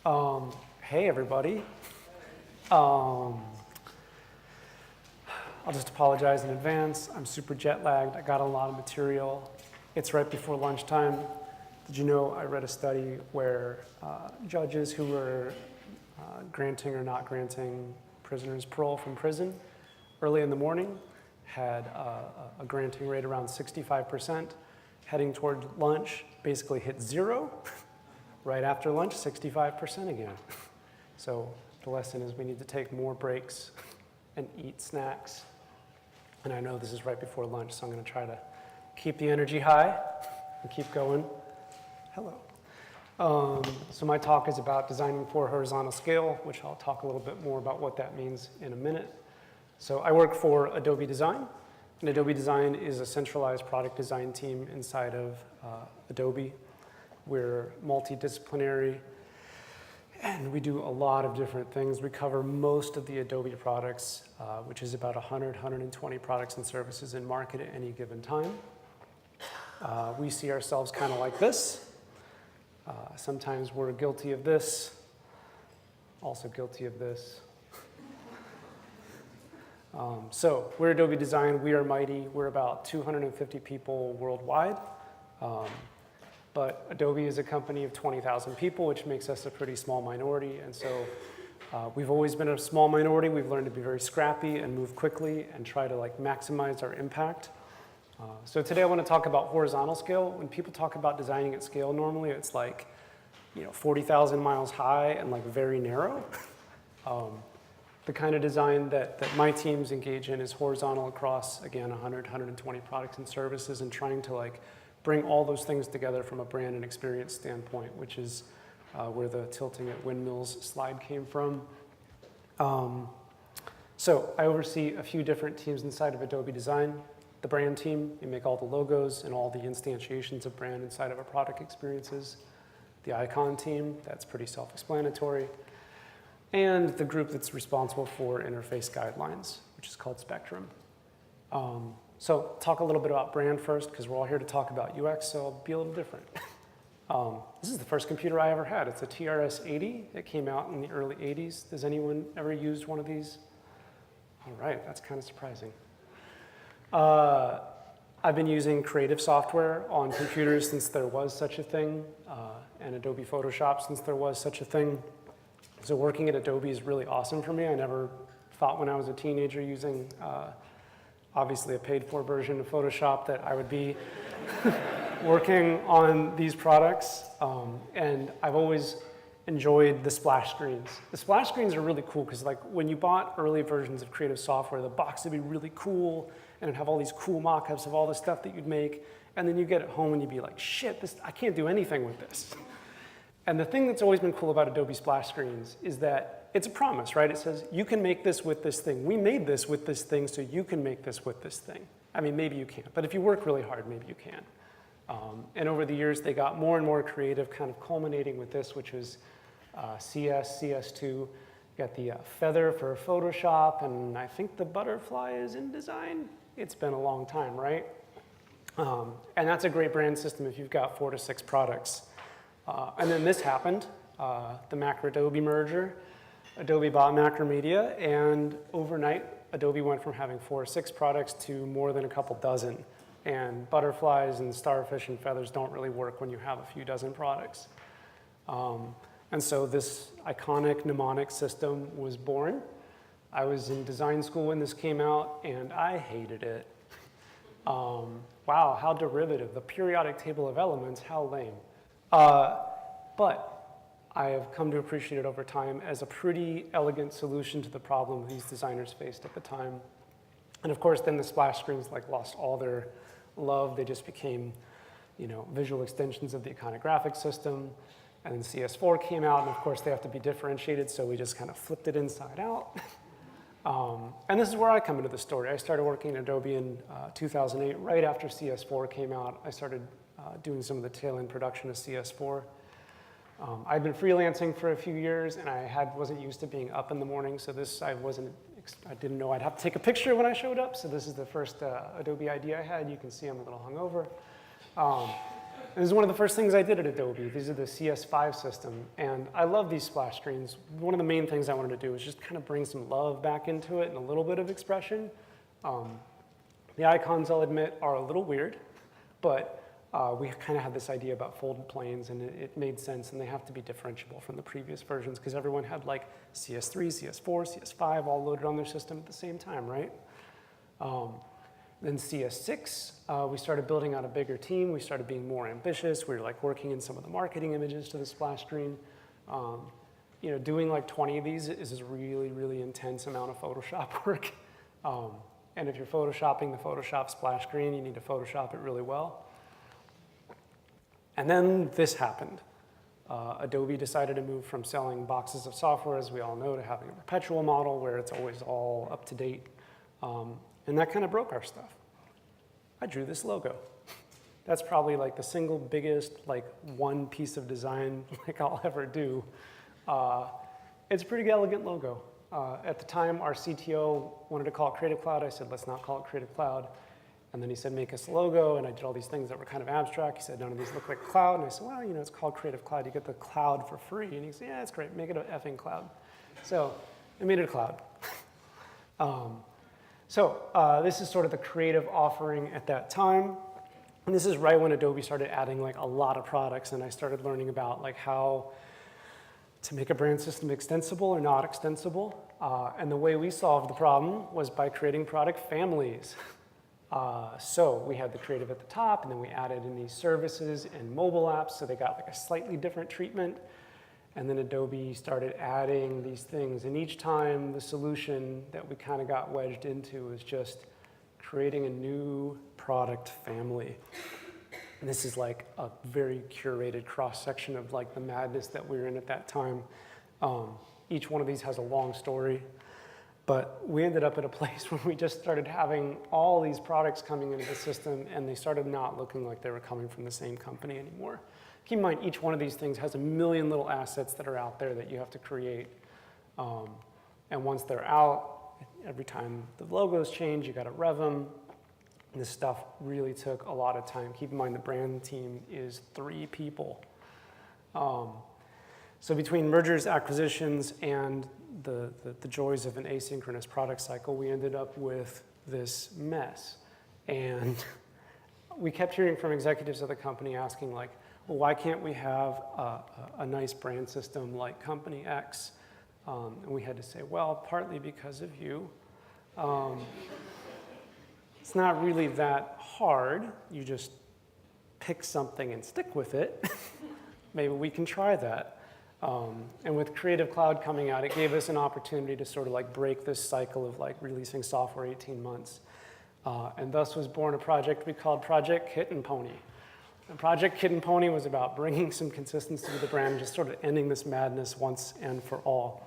Hey, everybody. Um, I'll just apologize in advance. I'm super jet lagged. I got a lot of material. It's right before lunchtime. Did you know I read a study where judges who were granting or not granting prisoners parole from prison early in the morning had a granting rate around 65%. Heading toward lunch, basically hit zero. Right after lunch, 65% again. So the lesson is we need to take more breaks and eat snacks. And I know this is right before lunch, so I'm going to try to keep the energy high and keep going. Hello. So my talk is about designing for horizontal scale, which I'll talk a little bit more about what that means in a minute. So I work for Adobe Design. And Adobe Design is a centralized product design team inside of Adobe. We're multidisciplinary, and we do a lot of different things. We cover most of the Adobe products, which is about 120 products and services in market at any given time. We see ourselves kind of like this. Sometimes we're guilty of this, also guilty of this. So we're Adobe Design. We are mighty. We're about 250 people worldwide. But Adobe is a company of 20,000 people, which makes us a pretty small minority. And so we've always been a small minority. We've learned to be very scrappy and move quickly and try to maximize our impact. So today I want to talk about horizontal scale. When people talk about designing at scale, normally it's 40,000 miles high and very narrow. The kind of design that my teams engage in is horizontal across, again, 120 products and services, and trying to bring all those things together from a brand and experience standpoint, which is where the tilting at windmills slide came from. So I oversee a few different teams inside of Adobe Design. The brand team, we make all the logos and all the instantiations of brand inside of our product experiences. The icon team, that's pretty self-explanatory. And the group that's responsible for interface guidelines, which is called Spectrum. So talk a little bit about brand first, because we're all here to talk about UX, so I'll be a little different. This is the first computer I ever had. It's a TRS-80. It came out in the early 80s. Has anyone ever used one of these? All right, that's kind of surprising. I've been using creative software on computers since there was such a thing, and Adobe Photoshop since there was such a thing. So working at Adobe is really awesome for me. I never thought when I was a teenager using obviously a paid-for version of Photoshop that I would be working on these products. And I've always enjoyed the splash screens. The splash screens are really cool because when you bought early versions of creative software, the box would be really cool and it'd have all these cool mock-ups of all the stuff that you'd make. And then you get it home and you'd be like, shit, I can't do anything with this. And the thing that's always been cool about Adobe Splash Screens is that it's a promise, right? It says, you can make this with this thing. We made this with this thing, so you can make this with this thing. I mean, maybe you can't, but if you work really hard, maybe you can. And over the years, they got more and more creative, kind of culminating with this, which was CS, CS2. You got the feather for Photoshop, and I think the butterfly is InDesign. It's been a long time, right? And that's a great brand system if you've got 4 to 6 products. And then this happened, the Macro-Adobe merger. Adobe bought Macromedia, and overnight, Adobe went from having 4 or 6 products to more than a couple dozen. And butterflies and starfish and feathers don't really work when you have a few dozen products. And so this iconic mnemonic system was born. I was in design school when this came out, and I hated it. Wow, how derivative. The periodic table of elements, how lame. But I have come to appreciate it over time as a pretty elegant solution to the problem these designers faced at the time. And of course, then the splash screens lost all their love. They just became, visual extensions of the iconographic system. And then CS4 came out, and of course they have to be differentiated, so we just kind of flipped it inside out. And this is where I come into the story. I started working at Adobe in 2008, right after CS4 came out. I started doing some of the tail-end production of CS4. I'd been freelancing for a few years, and I wasn't used to being up in the morning, so I didn't know I'd have to take a picture when I showed up, so this is the first Adobe idea I had. You can see I'm a little hungover. This is one of the first things I did at Adobe. These are the CS5 system, and I love these splash screens. One of the main things I wanted to do was just kind of bring some love back into it and a little bit of expression. The icons, I'll admit, are a little weird, but we kind of had this idea about folded planes, and it made sense, and they have to be differentiable from the previous versions because everyone had like CS3, CS4, CS5 all loaded on their system at the same time, right? Then CS6, we started building out a bigger team. We started being more ambitious. We were like working in some of the marketing images to the splash screen. You know, doing like 20 of these is a really, really intense amount of Photoshop work. And if you're Photoshopping the Photoshop splash screen, you need to Photoshop it really well. And then this happened. Adobe decided to move from selling boxes of software, as we all know, to having a perpetual model where it's always all up to date. And that kind of broke our stuff. I drew this logo. That's probably like the single biggest like one piece of design like I'll ever do. It's a pretty elegant logo. At the time, our CTO wanted to call it Creative Cloud. I said, let's not call it Creative Cloud. And then he said, make us a logo. And I did all these things that were kind of abstract. He said, none of these look like cloud. And I said, well, you know, it's called Creative Cloud. You get the cloud for free. And he said, yeah, it's great. Make it an effing cloud. So I made it a cloud. This is sort of the creative offering at that time. And this is right when Adobe started adding like a lot of products, and I started learning about like how to make a brand system extensible or not extensible. And the way we solved the problem was by creating product families. So we had the creative at the top, and then we added in these services and mobile apps, so they got like a slightly different treatment. And then Adobe started adding these things. And each time the solution that we kind of got wedged into was just creating a new product family. And this is like a very curated cross-section of like the madness that we were in at that time. Each one of these has a long story. But we ended up at a place where we just started having all these products coming into the system, and they started not looking like they were coming from the same company anymore. Keep in mind, each one of these things has a million little assets that are out there that you have to create. And once they're out, every time the logos change, you got to rev them. This stuff really took a lot of time. Keep in mind, the brand team is 3 people. So between mergers, acquisitions, and the joys of an asynchronous product cycle, we ended up with this mess. And we kept hearing from executives of the company asking, like, well, why can't we have a nice brand system like Company X? And we had to say, well, partly because of you. It's not really that hard. You just pick something and stick with it. Maybe we can try that. And with Creative Cloud coming out, it gave us an opportunity to sort of like break this cycle of like releasing software 18 months. And thus was born a project we called Project Kitten Pony. And Project Kitten Pony was about bringing some consistency to the brand, just sort of ending this madness once and for all.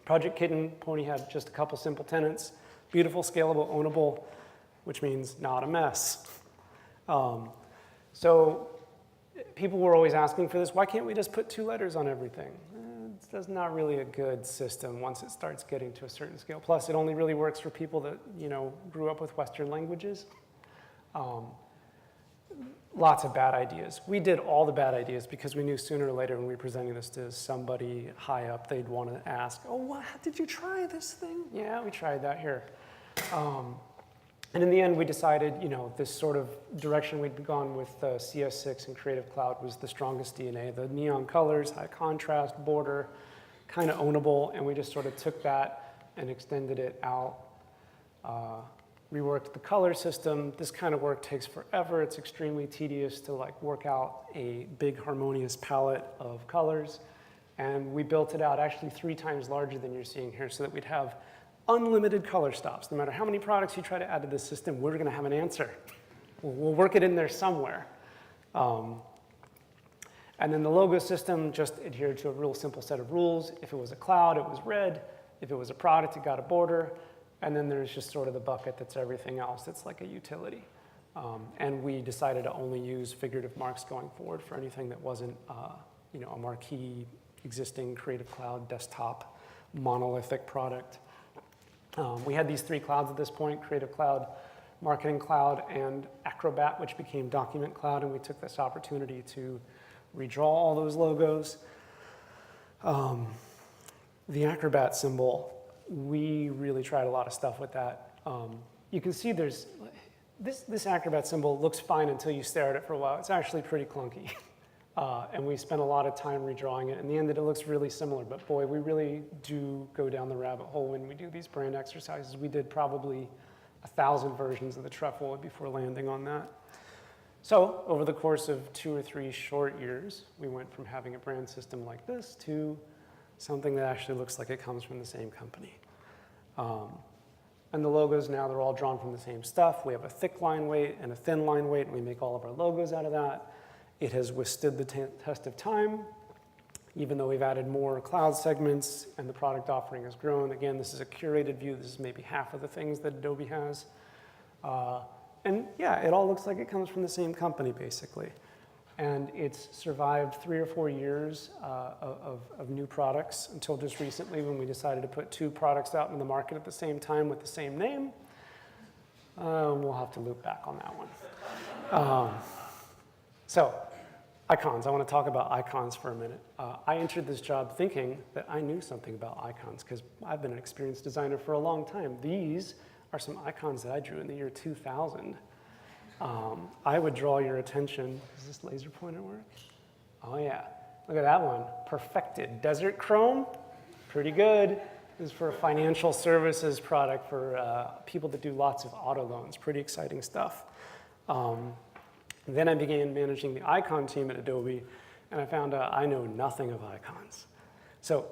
Project Kitten Pony had just a couple simple tenets: beautiful, scalable, ownable, which means not a mess. So people were always asking for this. Why can't we just put 2 letters on everything? It's not really a good system once it starts getting to a certain scale. Plus, it only really works for people that, you know, grew up with Western languages. Lots of bad ideas. We did all the bad ideas because we knew sooner or later when we were presenting this to somebody high up, they'd want to ask, oh, what, did you try this thing? Yeah, we tried that here. And in the end, we decided, you know, this sort of direction we'd gone with CS6 and Creative Cloud was the strongest DNA. The neon colors, high contrast, border, kind of ownable, and we just sort of took that and extended it out. Reworked the color system. This kind of work takes forever. It's extremely tedious to like work out a big harmonious palette of colors. And we built it out actually 3 times larger than you're seeing here so that we'd have unlimited color stops. No matter how many products you try to add to this system, we're going to have an answer. We'll work it in there somewhere. And then the logo system just adhered to a real simple set of rules. If it was a cloud, it was red. If it was a product, it got a border. And then there's just sort of the bucket that's everything else. It's like a utility. And we decided to only use figurative marks going forward for anything that wasn't you know, a marquee existing Creative Cloud desktop monolithic product. We had these 3 clouds at this point: Creative Cloud, Marketing Cloud and Acrobat, which became Document Cloud, and we took this opportunity to redraw all those logos. The Acrobat symbol, we really tried a lot of stuff with that. You can see there's, this Acrobat symbol looks fine until you stare at it for a while. It's actually pretty clunky. And we spent a lot of time redrawing it. In the end, it looks really similar, but boy, we really do go down the rabbit hole when we do these brand exercises. We did probably 1,000 versions of the trefoil before landing on that. So over the course of 2 or 3 short years, we went from having a brand system like this to something that actually looks like it comes from the same company. And the logos now, they're all drawn from the same stuff. We have a thick line weight and a thin line weight, and we make all of our logos out of that. It has withstood the test of time, even though we've added more cloud segments and the product offering has grown. Again, this is a curated view. This is maybe half of the things that Adobe has. And yeah, it all looks like it comes from the same company, basically. And it's survived 3 or 4 years of new products until just recently when we decided to put 2 products out in the market at the same time with the same name. We'll have to loop back on that one. So, icons. I want to talk about icons for a minute. I entered this job thinking that I knew something about icons because I've been an experienced designer for a long time. These are some icons that I drew in the year 2000. I would draw your attention. Does this laser pointer work? Oh yeah, look at that one. Perfected. Desert Chrome, pretty good. This is for a financial services product for people that do lots of auto loans. Pretty exciting stuff. Then I began managing the icon team at Adobe, and I found out I know nothing of icons. So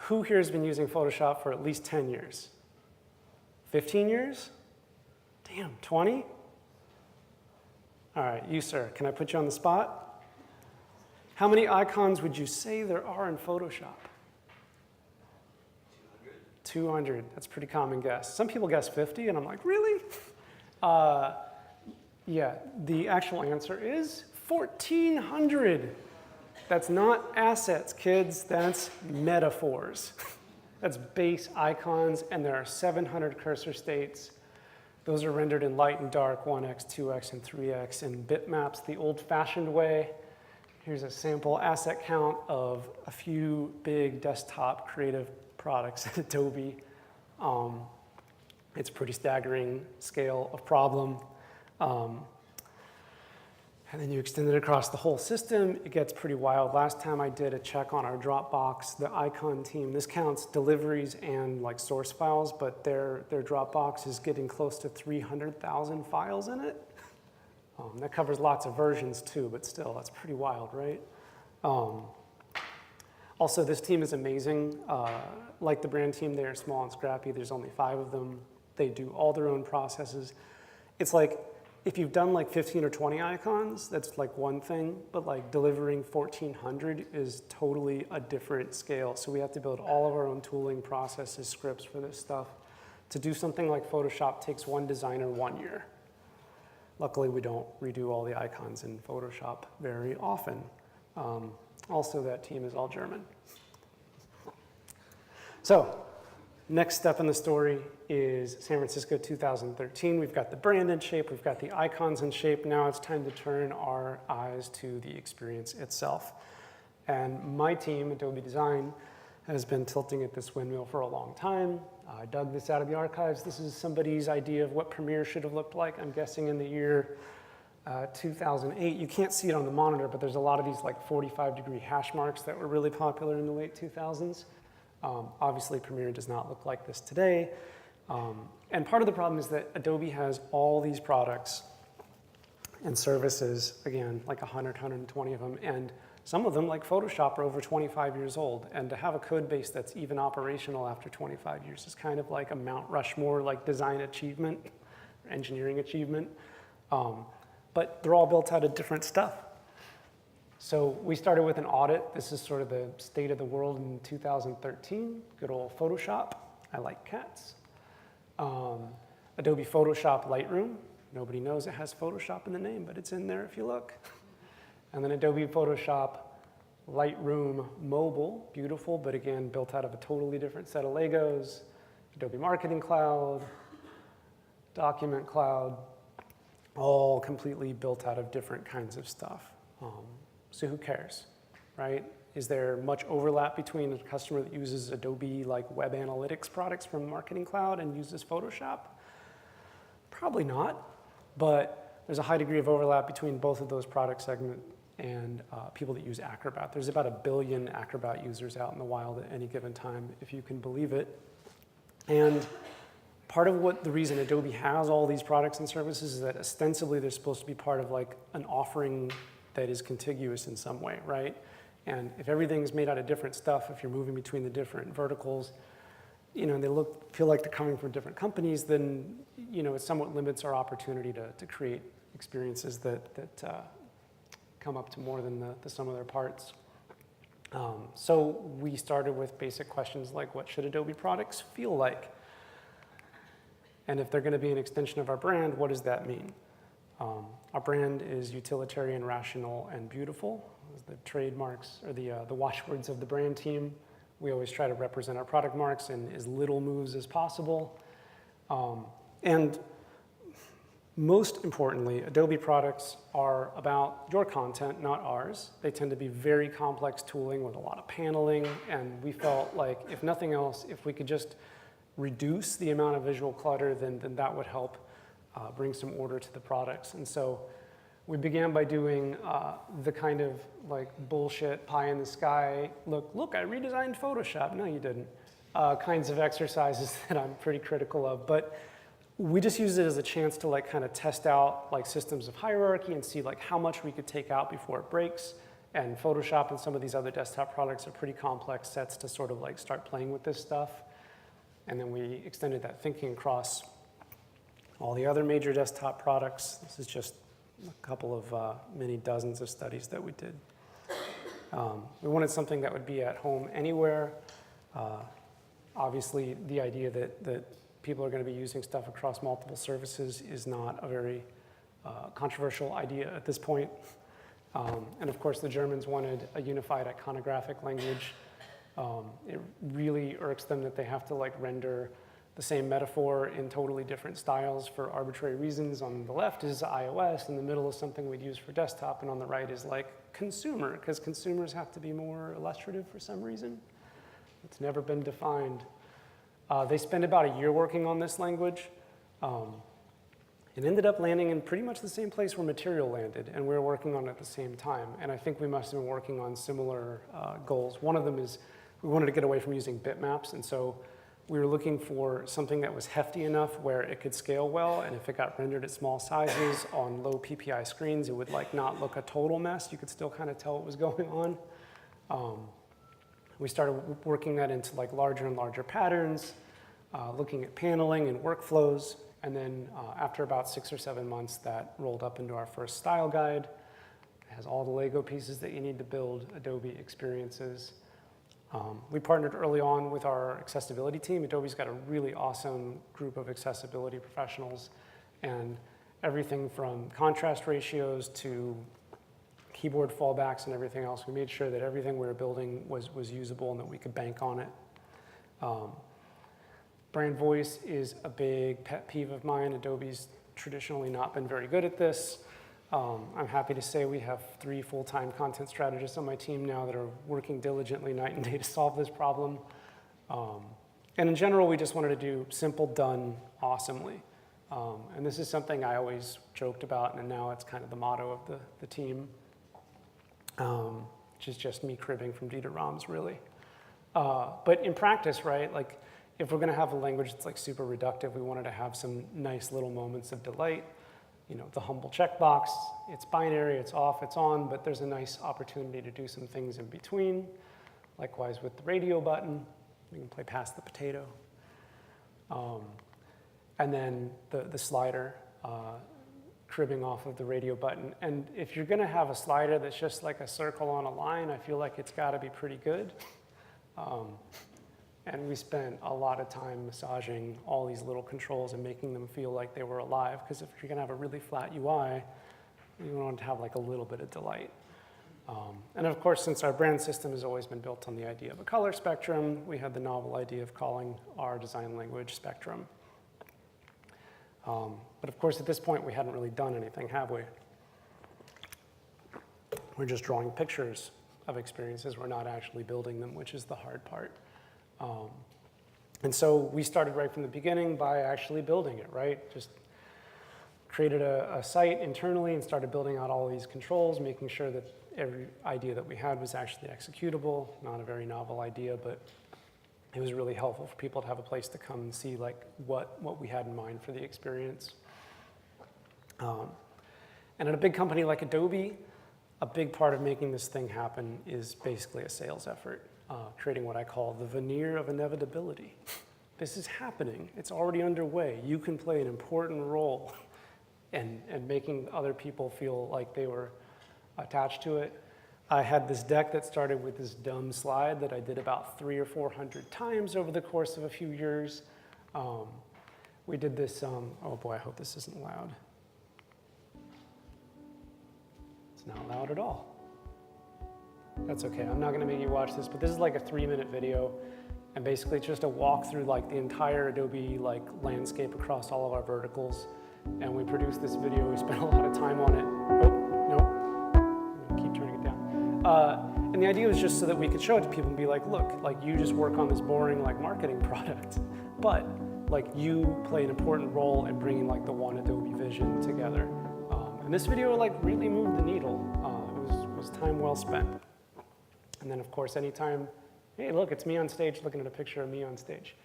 who here has been using Photoshop for at least 10 years? 15 years? Damn, 20? All right, you, sir, can I put you on the spot? How many icons would you say there are in Photoshop? 200. That's a pretty common guess. Some people guess 50, and I'm like, really? Yeah, the actual answer is 1,400. That's not assets, kids. That's metaphors. That's base icons, and there are 700 cursor states. Those are rendered in light and dark, 1x, 2x, and 3x, in bitmaps the old-fashioned way. Here's a sample asset count of a few big desktop creative products at Adobe. It's a pretty staggering scale of problem. And then you extend it across the whole system. It gets pretty wild. Last time I did a check on our Dropbox, the icon team, this counts deliveries and like source files, but their Dropbox is getting close to 300,000 files in it. That covers lots of versions too, but still, that's pretty wild, right? Also, this team is amazing. Like the brand team, they are small and scrappy. There's only 5 of them. They do all their own processes. It's like, if you've done like 15 or 20 icons, that's like one thing, but like delivering 1,400 is totally a different scale. So we have to build all of our own tooling, processes, scripts for this stuff. To do something like Photoshop takes one designer 1 year. Luckily, we don't redo all the icons in Photoshop very often. Also, that team is all German. So, next step in the story is San Francisco 2013. We've got the brand in shape, we've got the icons in shape. Now it's time to turn our eyes to the experience itself. And my team, Adobe Design, has been tilting at this windmill for a long time. I dug this out of the archives. This is somebody's idea of what Premiere should have looked like, I'm guessing in the year 2008. You can't see it on the monitor, but there's a lot of these like 45-degree hash marks that were really popular in the late 2000s. Obviously, Premiere does not look like this today. And part of the problem is that Adobe has all these products and services, again, like 100, 120 of them, and some of them, like Photoshop, are over 25 years old. And to have a code base that's even operational after 25 years is kind of like a Mount Rushmore, like design achievement, or engineering achievement. But they're all built out of different stuff. So we started with an audit. This is sort of the state of the world in 2013. Good old Photoshop. I like cats. Adobe Photoshop Lightroom. Nobody knows it has Photoshop in the name, but it's in there if you look. And then Adobe Photoshop Lightroom Mobile. Beautiful, but again, built out of a totally different set of Legos. Adobe Marketing Cloud. Document Cloud, all completely built out of different kinds of stuff. So who cares, right? Is there much overlap between a customer that uses Adobe like web analytics products from Marketing Cloud and uses Photoshop? Probably not, but there's a high degree of overlap between both of those product segments and people that use Acrobat. There's about 1 billion Acrobat users out in the wild at any given time, if you can believe it. And part of the reason Adobe has all these products and services is that ostensibly they're supposed to be part of like an offering that is contiguous in some way, right? And if everything's made out of different stuff, if you're moving between the different verticals, you know, and they feel like they're coming from different companies, then, you know, it somewhat limits our opportunity to create experiences that come up to more than the sum of their parts. So we started with basic questions like, what should Adobe products feel like? And if they're going to be an extension of our brand, what does that mean? Our brand is utilitarian, rational, and beautiful. The trademarks or the watchwords of the brand team. We always try to represent our product marks in as little moves as possible. And most importantly, Adobe products are about your content, not ours. They tend to be very complex tooling with a lot of paneling, and we felt like, if nothing else, if we could just reduce the amount of visual clutter, then that would help bring some order to the products. And so we began by doing the kind of like bullshit pie in the sky, look, I redesigned Photoshop. No, you didn't. Kinds of exercises that I'm pretty critical of. But we just used it as a chance to like kind of test out like systems of hierarchy and see like how much we could take out before it breaks. And Photoshop and some of these other desktop products are pretty complex sets to sort of like start playing with this stuff. And then we extended that thinking across all the other major desktop products. This is just a couple of many dozens of studies that we did. We wanted something that would be at home anywhere. Obviously, the idea that people are going to be using stuff across multiple services is not a very controversial idea at this point. And of course, the Germans wanted a unified iconographic language. It really irks them that they have to like render the same metaphor in totally different styles for arbitrary reasons. On the left is iOS, in the middle is something we'd use for desktop, and on the right is like consumer, because consumers have to be more illustrative for some reason. It's never been defined. They spent about a year working on this language. It ended up landing in pretty much the same place where Material landed, and we were working on it at the same time. And I think we must have been working on similar goals. One of them is we wanted to get away from using bitmaps, and so we were looking for something that was hefty enough where it could scale well, and if it got rendered at small sizes on low PPI screens, it would like not look a total mess. You could still kind of tell what was going on. We started working that into like larger and larger patterns, looking at paneling and workflows, and then after about 6 or 7 months, that rolled up into our first style guide. It has all the Lego pieces that you need to build Adobe experiences. We partnered early on with our accessibility team. Adobe's got a really awesome group of accessibility professionals, and everything from contrast ratios to keyboard fallbacks and everything else. We made sure that everything we were building was usable and that we could bank on it. Brand voice is a big pet peeve of mine. Adobe's traditionally not been very good at this. I'm happy to say we have 3 full-time content strategists on my team now that are working diligently night and day to solve this problem. And in general, we just wanted to do simple, done awesomely. And this is something I always joked about, and now it's kind of the motto of the team, which is just me cribbing from Dieter Rams, really. But in practice, right, like if we're going to have a language that's like super reductive, we wanted to have some nice little moments of delight. You know, the humble checkbox, it's binary, it's off, it's on, but there's a nice opportunity to do some things in between. Likewise with the radio button, we can play past the potato. And then the slider, cribbing off of the radio button. And if you're gonna have a slider that's just like a circle on a line, I feel like it's gotta be pretty good. And we spent a lot of time massaging all these little controls and making them feel like they were alive, because if you're gonna have a really flat UI, you want to have like a little bit of delight. And of course, since our brand system has always been built on the idea of a color spectrum, we had the novel idea of calling our design language Spectrum. But of course, at this point, we hadn't really done anything, have we? We're just drawing pictures of experiences. We're not actually building them, which is the hard part. And so we started right from the beginning by actually building it, right? Just created a site internally and started building out all of these controls, making sure that every idea that we had was actually executable. Not a very novel idea, but it was really helpful for people to have a place to come and see like what we had in mind for the experience. And at a big company like Adobe, a big part of making this thing happen is basically a sales effort, creating what I call the Veneer of Inevitability. This is happening. It's already underway. You can play an important role in making other people feel like they were attached to it. I had this deck that started with this dumb slide that I did about 300 or 400 times over the course of a few years. We did this, oh boy, I hope this isn't loud. It's not loud at all. That's okay, I'm not gonna make you watch this, but this is like a 3-minute video, and basically it's just a walk through like the entire Adobe like landscape across all of our verticals. And we produced this video, we spent a lot of time on it. Oh, no, keep turning it down. And the idea was just so that we could show it to people and be like, look, like you just work on this boring like marketing product, but like you play an important role in bringing like the one Adobe vision together. And this video like really moved the needle. It was time well spent. And then of course, anytime, hey, look, it's me on stage looking at a picture of me on stage.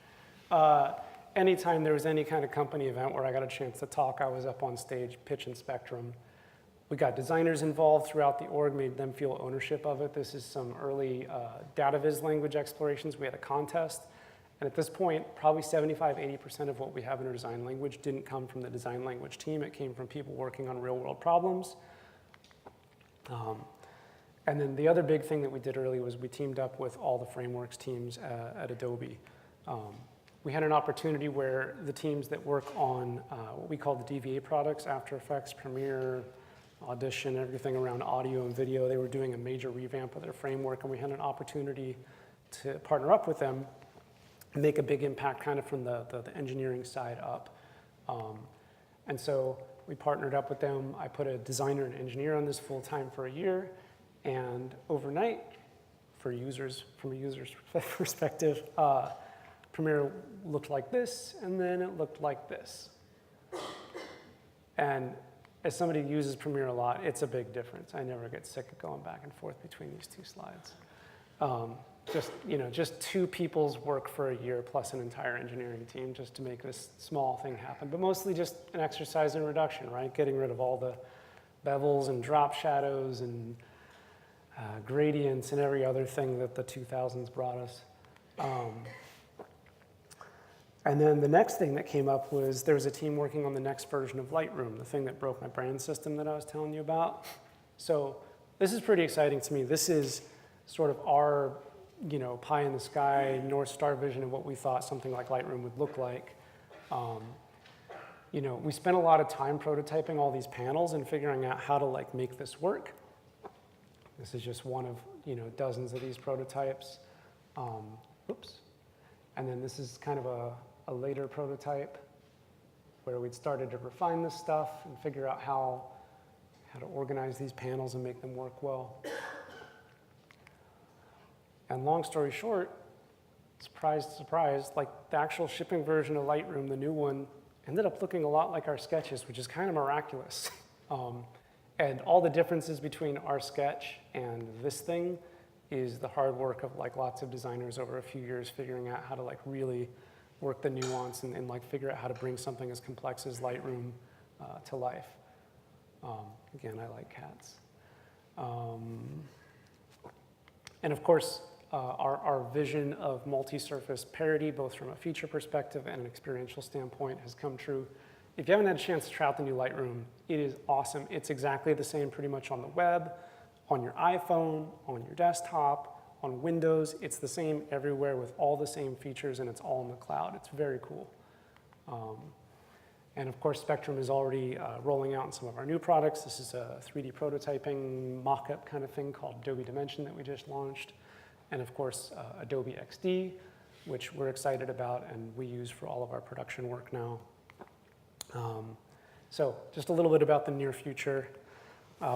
Anytime there was any kind of company event where I got a chance to talk, I was up on stage pitching Spectrum. We got designers involved throughout the org, made them feel ownership of it. This is some early data viz language explorations. We had a contest. And at this point, probably 75–80% of what we have in our design language didn't come from the design language team. It came from people working on real world problems. And then the other big thing that we did early was we teamed up with all the frameworks teams at Adobe. We had an opportunity where the teams that work on what we call the DVA products, After Effects, Premiere, Audition, everything around audio and video, they were doing a major revamp of their framework, and we had an opportunity to partner up with them and make a big impact kind of from the engineering side up. And so we partnered up with them. I put a designer and engineer on this full time for a year, and overnight, from a user's perspective, Premiere looked like this, and then it looked like this. And as somebody who uses Premiere a lot, it's a big difference. I never get sick of going back and forth between these two slides. Just two people's work for a year plus an entire engineering team just to make this small thing happen. But mostly just an exercise in reduction, right? Getting rid of all the bevels and drop shadows and gradients and every other thing that the 2000s brought us. And then the next thing that came up was there was a team working on the next version of Lightroom, the thing that broke my brand system that I was telling you about. So this is pretty exciting to me. This is sort of our, pie in the sky, North Star vision of what we thought something like Lightroom would look like. We spent a lot of time prototyping all these panels and figuring out how to like make this work. This is just one of dozens of these prototypes. Oops. And then this is kind of a later prototype where we'd started to refine this stuff and figure out how to organize these panels and make them work well. And long story short, surprise, surprise, like the actual shipping version of Lightroom, the new one, ended up looking a lot like our sketches, which is kind of miraculous. And all the differences between our sketch and this thing is the hard work of like lots of designers over a few years figuring out how to like really work the nuance and like figure out how to bring something as complex as Lightroom to life. Again, I like cats. And of course, our vision of multi-surface parity, both from a feature perspective and an experiential standpoint, has come true. If you haven't had a chance to try out the new Lightroom, it is awesome. It's exactly the same pretty much on the web, on your iPhone, on your desktop, on Windows. It's the same everywhere with all the same features, and it's all in the cloud. It's very cool. And of course, Spectrum is already rolling out in some of our new products. This is a 3D prototyping mock-up kind of thing called Adobe Dimension that we just launched. And of course, Adobe XD, which we're excited about and we use for all of our production work now. So just a little bit about the near future.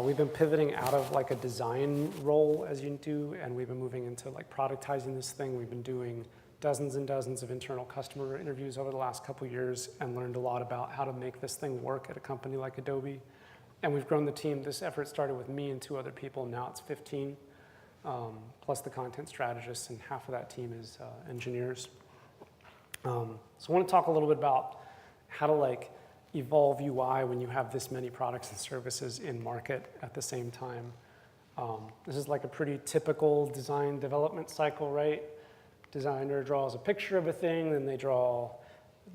We've been pivoting out of like a design role as you do, and we've been moving into like productizing this thing. We've been doing dozens and dozens of internal customer interviews over the last couple of years and learned a lot about how to make this thing work at a company like Adobe. And we've grown the team. This effort started with me and 2 other people. Now it's 15, plus the content strategists, and half of that team is engineers. So I want to talk a little bit about how to like evolve UI when you have this many products and services in market at the same time. This is like a pretty typical design development cycle, right? Designer draws a picture of a thing, then they draw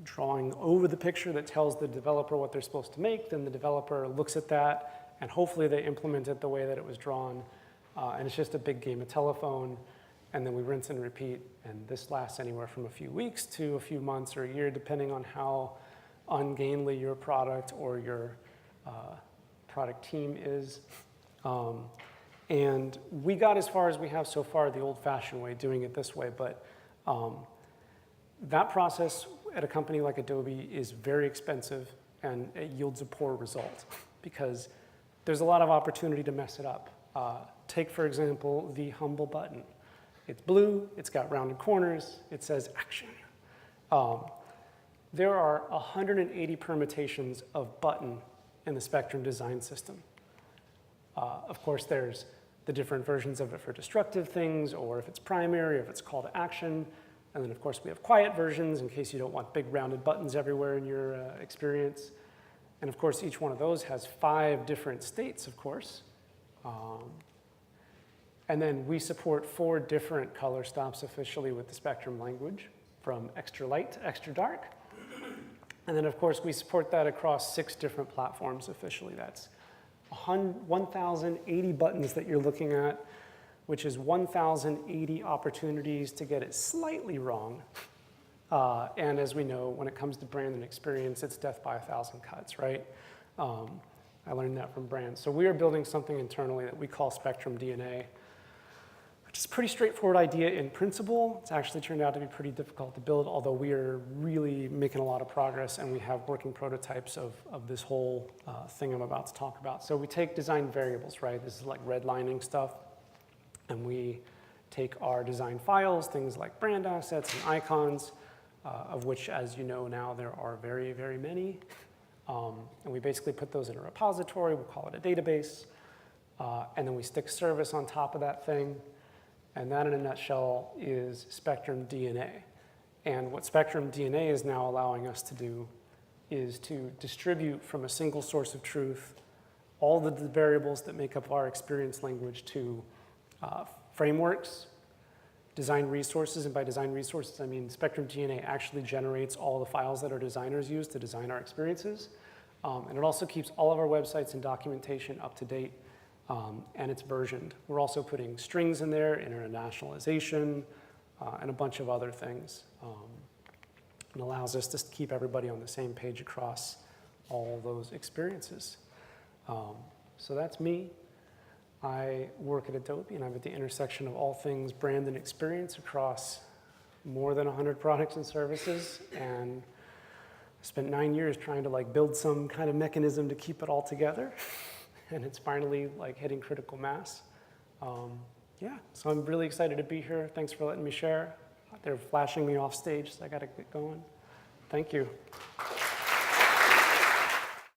drawing over the picture that tells the developer what they're supposed to make. Then the developer looks at that, and hopefully they implement it the way that it was drawn. And it's just a big game of telephone. And then we rinse and repeat. And this lasts anywhere from a few weeks to a few months or a year, depending on how ungainly your product or your product team is. And we got as far as we have so far the old-fashioned way, doing it this way. But that process at a company like Adobe is very expensive, and it yields a poor result because there's a lot of opportunity to mess it up. Take, for example, the Humble button. It's blue, it's got rounded corners, it says action. There are 180 permutations of button in the Spectrum design system. Of course, there's the different versions of it for destructive things, or if it's primary, or if it's call to action. And then, of course, we have quiet versions in case you don't want big rounded buttons everywhere in your experience. And, of course, each one of those has 5 different states, of course. And then we support 4 different color stops officially with the Spectrum language, from extra light to extra dark. And then, of course, we support that across 6 different platforms officially. That's 1,080 buttons that you're looking at, which is 1,080 opportunities to get it slightly wrong. And as we know, when it comes to brand and experience, it's death by 1,000 cuts, right? I learned that from brands. So we are building something internally that we call Spectrum DNA, which is a pretty straightforward idea in principle. It's actually turned out to be pretty difficult to build, although we are really making a lot of progress, and we have working prototypes of this whole thing I'm about to talk about. So we take design variables, right? This is like redlining stuff. And we take our design files, things like brand assets and icons, of which, as you know now, there are very, very many. And we basically put those in a repository. We'll call it a database. And then we stick service on top of that thing. And that, in a nutshell, is Spectrum DNA. And what Spectrum DNA is now allowing us to do is to distribute from a single source of truth all the variables that make up our experience language to frameworks, design resources, and by design resources, I mean Spectrum DNA actually generates all the files that our designers use to design our experiences. And it also keeps all of our websites and documentation up to date, and it's versioned. We're also putting strings in there, internationalization, and a bunch of other things. It allows us to keep everybody on the same page across all those experiences. So that's me. I work at Adobe, and I'm at the intersection of all things brand and experience across more than 100 products and services. And I spent 9 years trying to like build some kind of mechanism to keep it all together. And it's finally like hitting critical mass. Yeah, so I'm really excited to be here. Thanks for letting me share. They're flashing me off stage, so I got to get going. Thank you.